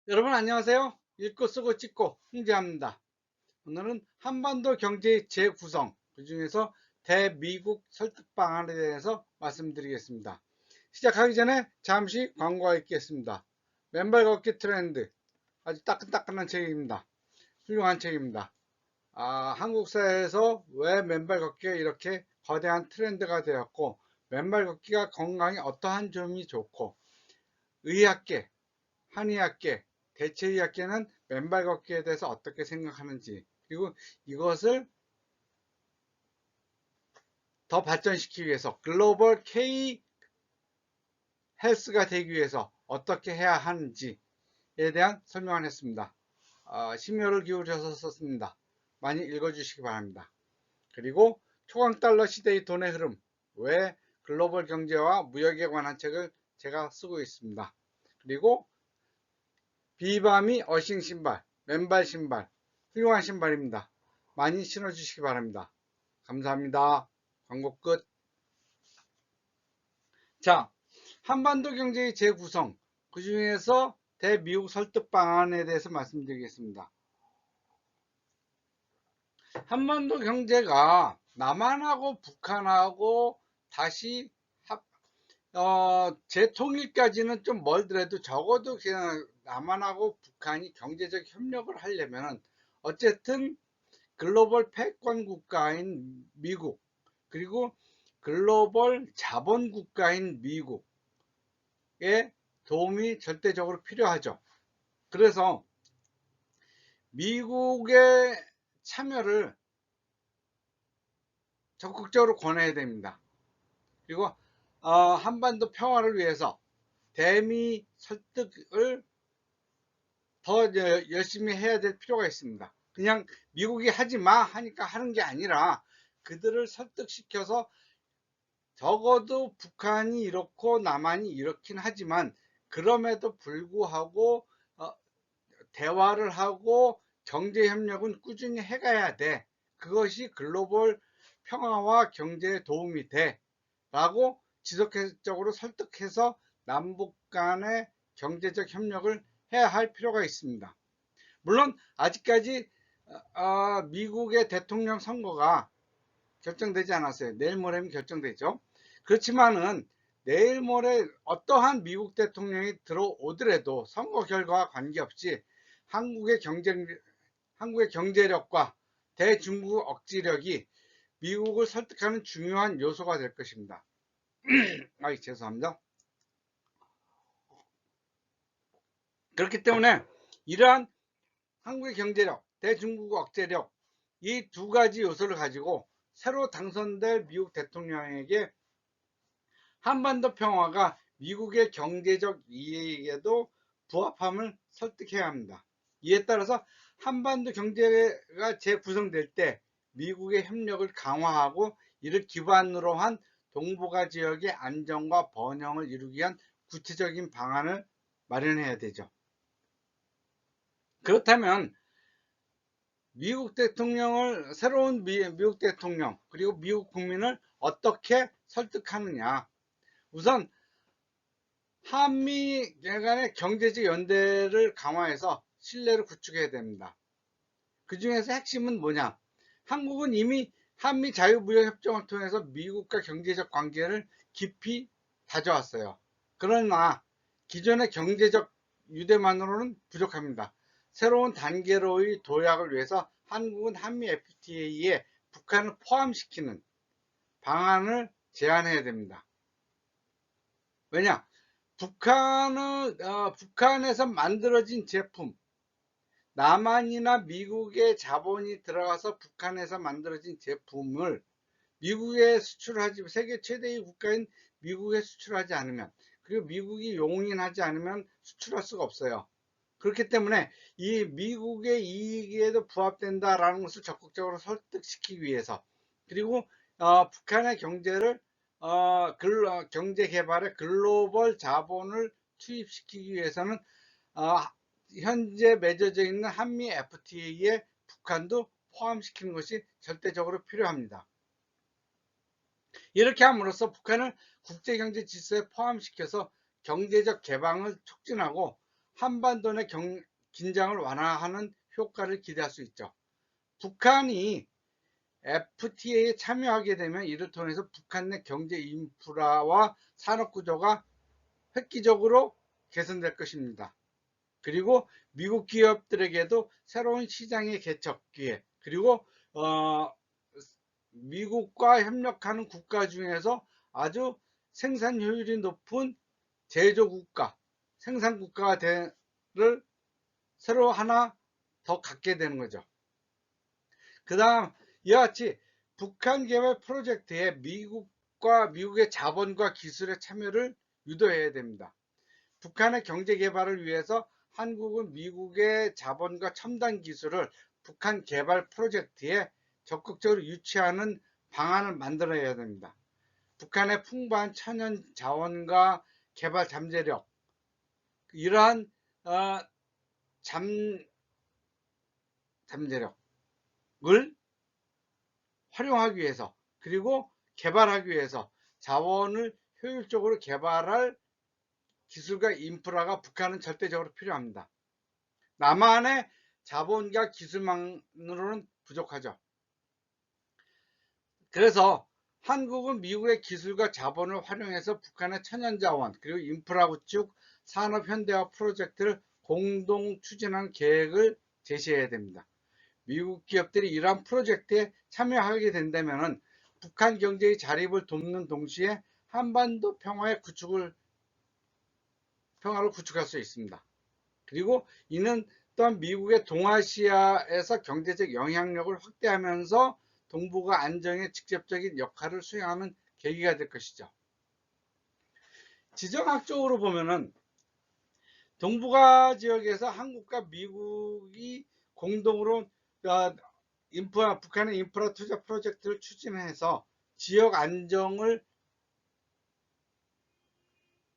여러분 안녕하세요. 읽고 쓰고 찍고 홍재합니다. 오늘은 한반도 경제의 재구성, 그중에서 대미국 설득 방안에 대해서 말씀드리겠습니다. 시작하기 전에 잠시 광고가 있겠습니다. 맨발 걷기 트렌드, 아주 따끈따끈한 책입니다. 훌륭한 책입니다. 한국 사회에서 왜 맨발 걷기가 이렇게 거대한 트렌드가 되었고, 맨발 걷기가 건강에 어떠한 점이 좋고, 의학계, 한의학계, 대체의학계는 맨발 걷기에 대해서 어떻게 생각하는지, 그리고 이것을 더 발전시키기 위해서 글로벌 K 헬스가 되기 위해서 어떻게 해야 하는지에 대한 설명을 했습니다. 심혈을 기울여서 썼습니다. 많이 읽어주시기 바랍니다. 그리고 초강 달러 시대의 돈의 흐름, 왜 글로벌 경제와 무역에 관한 책을 제가 쓰고 있습니다. 그리고 비바미 어싱 신발, 맨발 신발, 훌륭한 신발입니다. 많이 신어주시기 바랍니다. 감사합니다. 광고 끝. 자, 한반도 경제의 재구성, 그 중에서 대미국 설득 방안에 대해서 말씀드리겠습니다. 한반도 경제가 남한하고 북한하고 다시 재통일까지는 좀 멀더라도 적어도 그냥 남한하고 북한이 경제적 협력을 하려면 어쨌든 글로벌 패권 국가인 미국, 그리고 글로벌 자본 국가인 미국의 도움이 절대적으로 필요하죠. 그래서 미국의 참여를 적극적으로 권해야 됩니다. 그리고 한반도 평화를 위해서 대미 설득을 더 열심히 해야 될 필요가 있습니다. 그냥 미국이 하지 마 하니까 하는 게 아니라 그들을 설득시켜서 적어도 북한이 이렇고 남한이 이렇긴 하지만 그럼에도 불구하고 대화를 하고 경제협력은 꾸준히 해가야 돼. 그것이 글로벌 평화와 경제에 도움이 돼. 라고 지속적으로 설득해서 남북 간의 경제적 협력을 해야 할 필요가 있습니다. 물론 아직까지 미국의 대통령 선거가 결정되지 않았어요. 내일 모레면 결정되죠. 그렇지만은 내일 모레 어떠한 미국 대통령이 들어오더라도 선거 결과와 관계없이 한국의 한국의 경제력과 대중국 억지력이 미국을 설득하는 중요한 요소가 될 것입니다. 죄송합니다. 그렇기 때문에 이러한 한국의 경제력, 대중국 억제력, 이 두 가지 요소를 가지고 새로 당선될 미국 대통령에게 한반도 평화가 미국의 경제적 이익에도 부합함을 설득해야 합니다. 이에 따라서 한반도 경제가 재구성될 때 미국의 협력을 강화하고 이를 기반으로 한 동북아 지역의 안정과 번영을 이루기 위한 구체적인 방안을 마련해야 되죠. 그렇다면 미국 대통령을 새로운 미국 대통령 그리고 미국 국민을 어떻게 설득하느냐. 우선 한미 간의 경제적 연대를 강화해서 신뢰를 구축해야 됩니다. 그 중에서 핵심은 뭐냐? 한국은 이미 한미 자유무역협정을 통해서 미국과 경제적 관계를 깊이 다져왔어요. 그러나 기존의 경제적 유대만으로는 부족합니다. 새로운 단계로의 도약을 위해서 한국은 한미 FTA에 북한을 포함시키는 방안을 제안해야 됩니다. 왜냐? 북한에서 만들어진 제품, 남한이나 미국의 자본이 들어가서 북한에서 만들어진 제품을 미국에 수출하지, 세계 최대의 국가인 미국에 수출하지 않으면, 그리고 미국이 용인하지 않으면 수출할 수가 없어요. 그렇기 때문에 이 미국의 이익에도 부합된다라는 것을 적극적으로 설득시키기 위해서, 그리고 북한의 경제를 경제 개발에 글로벌 자본을 투입시키기 위해서는 어, 현재 맺어져 있는 한미 FTA에 북한도 포함시키는 것이 절대적으로 필요합니다. 이렇게 함으로써 북한을 국제경제 질서에 포함시켜서 경제적 개방을 촉진하고 한반도 내 긴장을 완화하는 효과를 기대할 수 있죠. 북한이 FTA에 참여하게 되면 이를 통해서 북한 내 경제 인프라와 산업 구조가 획기적으로 개선될 것입니다. 그리고 미국 기업들에게도 새로운 시장의 개척 기회, 그리고 미국과 협력하는 국가 중에서 아주 생산 효율이 높은 제조국가, 생산국가를 새로 하나 더 갖게 되는 거죠. 그 다음 이와 같이 북한 개발 프로젝트에 미국의 자본과 기술의 참여를 유도해야 됩니다. 북한의 경제 개발을 위해서 한국은 미국의 자본과 첨단 기술을 북한 개발 프로젝트에 적극적으로 유치하는 방안을 만들어야 됩니다. 북한의 풍부한 천연 자원과 개발 잠재력, 이러한 잠재력을 활용하기 위해서, 그리고 개발하기 위해서 자원을 효율적으로 개발할 기술과 인프라가 북한은 절대적으로 필요합니다. 남한의 자본과 기술만으로는 부족하죠. 그래서 한국은 미국의 기술과 자본을 활용해서 북한의 천연자원 그리고 인프라 구축, 산업 현대화 프로젝트를 공동 추진하는 계획을 제시해야 됩니다. 미국 기업들이 이러한 프로젝트에 참여하게 된다면 북한 경제의 자립을 돕는 동시에 한반도 평화를 구축할 수 있습니다. 그리고 이는 또한 미국의 동아시아에서 경제적 영향력을 확대하면서 동북아 안정에 직접적인 역할을 수행하는 계기가 될 것이죠. 지정학적으로 보면은 동북아 지역에서 한국과 미국이 공동으로 북한의 인프라 투자 프로젝트를 추진해서 지역 안정을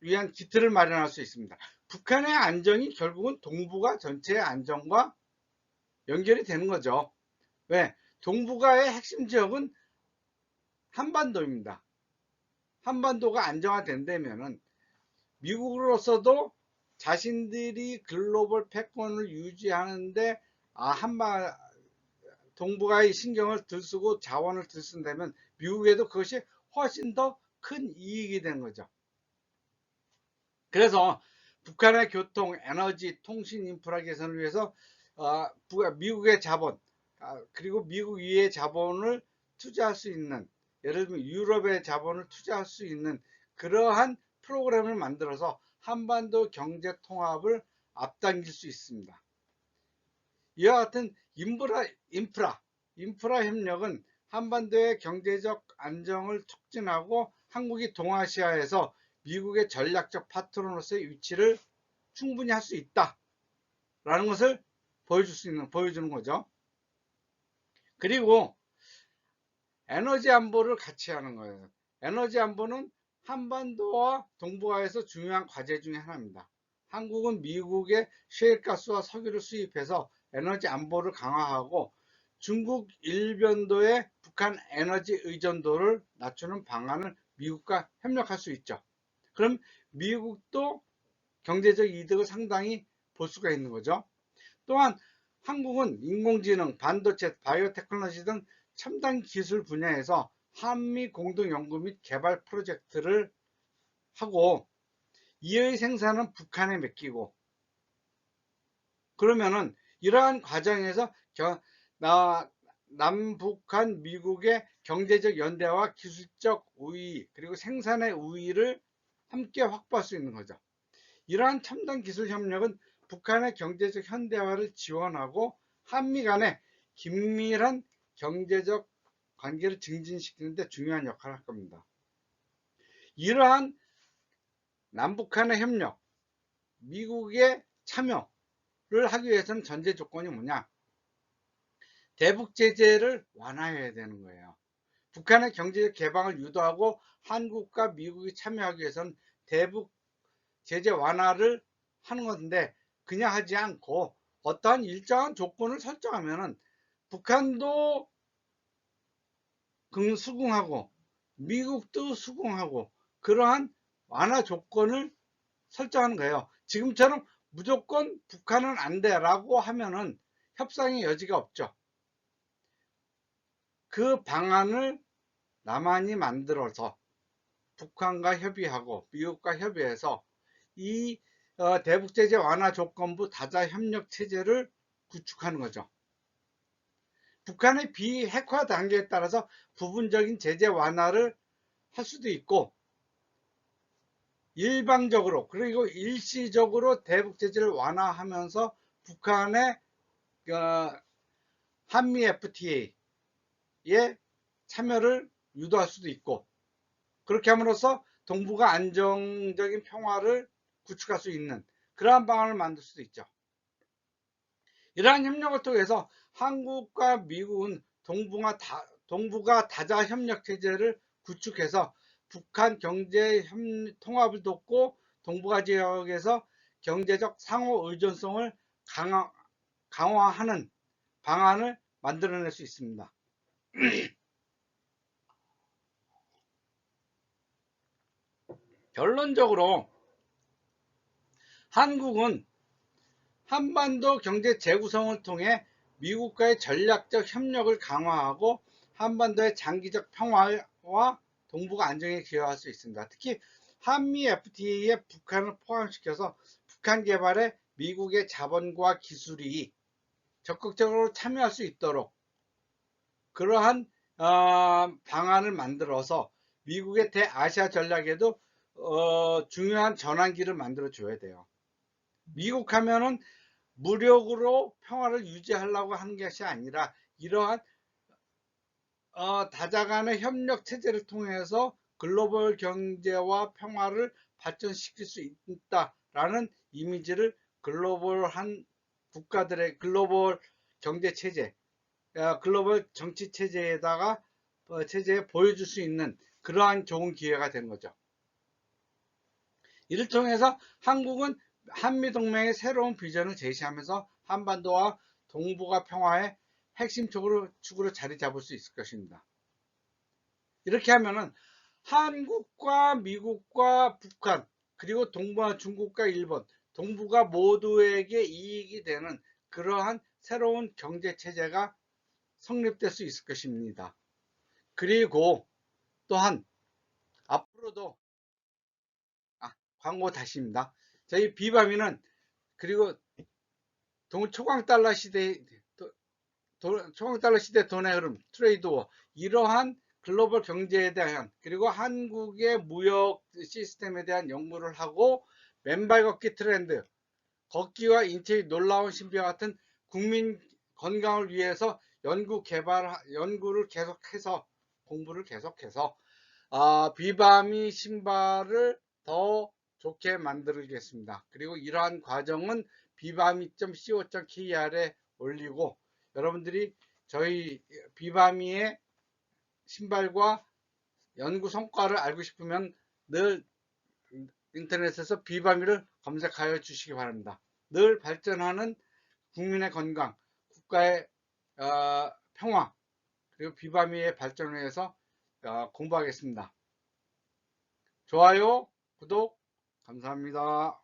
위한 기틀을 마련할 수 있습니다. 북한의 안정이 결국은 동북아 전체의 안정과 연결이 되는 거죠. 왜? 동북아의 핵심 지역은 한반도입니다. 한반도가 안정화된다면 미국으로서도 자신들이 글로벌 패권을 유지하는데 동북아의 신경을 들쓰고 자원을 들쓴다면 미국에도 그것이 훨씬 더 큰 이익이 되는 거죠. 그래서 북한의 교통, 에너지, 통신 인프라 개선을 위해서 미국의 자본, 그리고 미국 위의 자본을 투자할 수 있는, 예를 들면 유럽의 자본을 투자할 수 있는 그러한 프로그램을 만들어서 한반도 경제 통합을 앞당길 수 있습니다. 이와 같은 인프라 협력은 한반도의 경제적 안정을 촉진하고 한국이 동아시아에서 미국의 전략적 파트너로서의 위치를 충분히 할 수 있다라는 것을 보여주는 거죠. 그리고 에너지 안보를 같이 하는 거예요. 에너지 안보는 한반도와 동북아에서 중요한 과제 중에 하나입니다. 한국은 미국의 셰일가스와 석유를 수입해서 에너지 안보를 강화하고 중국 일변도의 북한 에너지 의존도를 낮추는 방안을 미국과 협력할 수 있죠. 그럼 미국도 경제적 이득을 상당히 볼 수가 있는 거죠. 또한 한국은 인공지능, 반도체, 바이오테크놀로지 등 첨단 기술 분야에서 한미 공동연구 및 개발 프로젝트를 하고 이의 생산은 북한에 맡기고, 그러면은 이러한 과정에서 남북한 미국의 경제적 연대와 기술적 우위 그리고 생산의 우위를 함께 확보할 수 있는 거죠. 이러한 첨단 기술 협력은 북한의 경제적 현대화를 지원하고 한미 간의 긴밀한 경제적 관계를 증진시키는 데 중요한 역할을 할 겁니다. 이러한 남북한의 협력, 미국의 참여를 하기 위해서는 전제 조건이 뭐냐? 대북 제재를 완화해야 되는 거예요. 북한의 경제적 개방을 유도하고 한국과 미국이 참여하기 위해서는 대북 제재 완화를 하는 건데, 그냥 하지 않고 어떠한 일정한 조건을 설정하면은 북한도 수긍하고 미국도 수긍하고 그러한 완화 조건을 설정하는 거예요. 지금처럼 무조건 북한은 안 돼라고 하면은 협상의 여지가 없죠. 그 방안을 남한이 만들어서 북한과 협의하고 미국과 협의해서 이 대북제재 완화 조건부 다자협력 체제를 구축하는 거죠. 북한의 비핵화 단계에 따라서 부분적인 제재 완화를 할 수도 있고 일방적으로 그리고 일시적으로 대북제재를 완화하면서 북한의 한미 FTA에 참여를 유도할 수도 있고 그렇게 함으로써 동북아 안정적인 평화를 구축할 수 있는 그러한 방안을 만들 수도 있죠. 이러한 협력을 통해서 한국과 미국은 동북아 다자협력 체제를 구축해서 북한 경제 통합을 돕고 동북아 지역에서 경제적 상호 의존성을 강화하는 방안을 만들어낼 수 있습니다. 결론적으로 한국은 한반도 경제 재구성을 통해 미국과의 전략적 협력을 강화하고 한반도의 장기적 평화와 동북아 안정에 기여할 수 있습니다. 특히 한미 FTA에 북한을 포함시켜서 북한 개발에 미국의 자본과 기술이 적극적으로 참여할 수 있도록 그러한 방안을 만들어서 미국의 대아시아 전략에도 중요한 전환기를 만들어 줘야 돼요. 미국 하면은 무력으로 평화를 유지하려고 하는 것이 아니라 이러한 다자 간의 협력 체제를 통해서 글로벌 경제와 평화를 발전시킬 수 있다라는 이미지를 글로벌한 국가들의 글로벌 경제 체제, 글로벌 정치 체제에다가 체제에 보여줄 수 있는 그러한 좋은 기회가 된 거죠. 이를 통해서 한국은 한미동맹의 새로운 비전을 제시하면서 한반도와 동북아 평화의 핵심 축으로 자리 잡을 수 있을 것입니다. 이렇게 하면은 한국과 미국과 북한 그리고 동북아 중국과 일본 동북아 모두에게 이익이 되는 그러한 새로운 경제 체제가 성립될 수 있을 것입니다. 그리고 또한 앞으로도 광고 다시입니다. 저희 비바미는 그리고 초강 달러 시대 돈의 흐름 트레이드워 이러한 글로벌 경제에 대한 그리고 한국의 무역 시스템에 대한 연구를 하고 맨발 걷기 트렌드 걷기와 인체의 놀라운 신비와 같은 국민 건강을 위해서 연구를 계속해서 공부를 계속해서 비바미 신발을 더 좋게 만들겠습니다. 그리고 이러한 과정은 비바미.co.kr에 올리고 여러분들이 저희 비바미의 신발과 연구 성과를 알고 싶으면 늘 인터넷에서 비바미를 검색하여 주시기 바랍니다. 늘 발전하는 국민의 건강, 국가의 평화, 그리고 비바미의 발전을 위해서 공부하겠습니다. 좋아요, 구독 감사합니다.